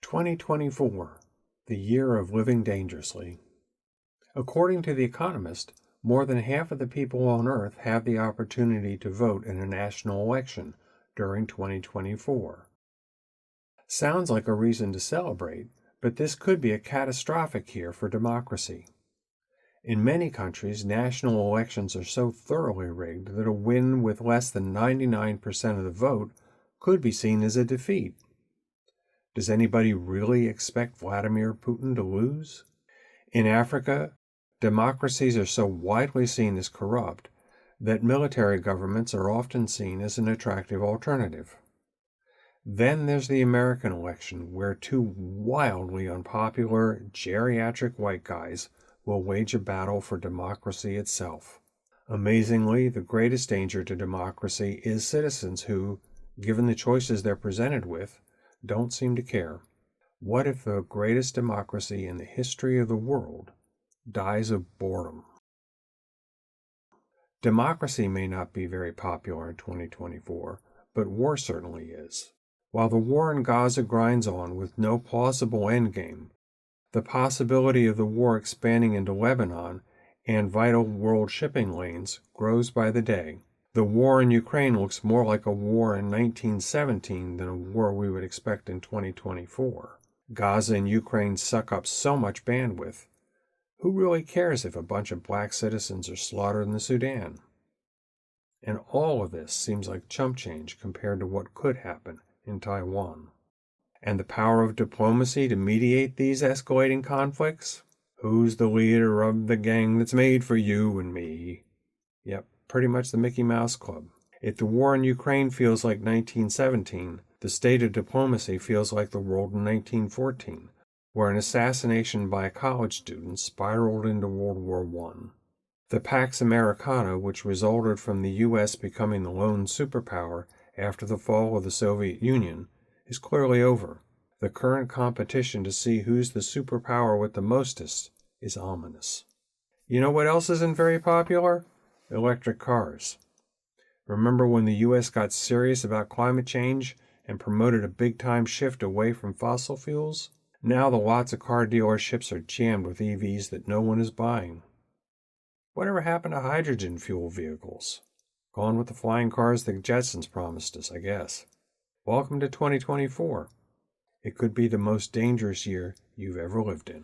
2024, the year of living dangerously. According to The Economist, more than half of the people on Earth have the opportunity to vote in a national election during 2024. Sounds like a reason to celebrate, but this could be a catastrophic year for democracy. In many countries, national elections are so thoroughly rigged that a win with less than 99% of the vote could be seen as a defeat. Does anybody really expect Vladimir Putin to lose? In Africa, democracies are so widely seen as corrupt that military governments are often seen as an attractive alternative. Then there's the American election, where two wildly unpopular, geriatric white guys will wage a battle for democracy itself. Amazingly, the greatest danger to democracy is citizens who, given the choices they're presented with, don't seem to care. What if the greatest democracy in the history of the world dies of boredom? Democracy may not be very popular in 2024, but war certainly is. While the war in Gaza grinds on with no plausible endgame, the possibility of the war expanding into Lebanon and vital world shipping lanes grows by the day. The war in Ukraine looks more like a war in 1917 than a war we would expect in 2024. Gaza and Ukraine suck up so much bandwidth. Who really cares if a bunch of black citizens are slaughtered in the Sudan? And all of this seems like chump change compared to what could happen in Taiwan. And the power of diplomacy to mediate these escalating conflicts? Who's the leader of the gang that's made for you and me? Yep, pretty much the Mickey Mouse Club. If the war in Ukraine feels like 1917, the state of diplomacy feels like the world in 1914, where an assassination by a college student spiraled into World War I. The Pax Americana, which resulted from the U.S. becoming the lone superpower after the fall of the Soviet Union, is clearly over. The current competition to see who's the superpower with the mostest is ominous. You know what else isn't very popular? Electric cars. Remember when the U.S. got serious about climate change and promoted a big-time shift away from fossil fuels? Now the lots of car dealerships are jammed with EVs that no one is buying. Whatever happened to hydrogen fuel vehicles? Gone with the flying cars the Jetsons promised us, I guess. Welcome to 2024. It could be the most dangerous year you've ever lived in.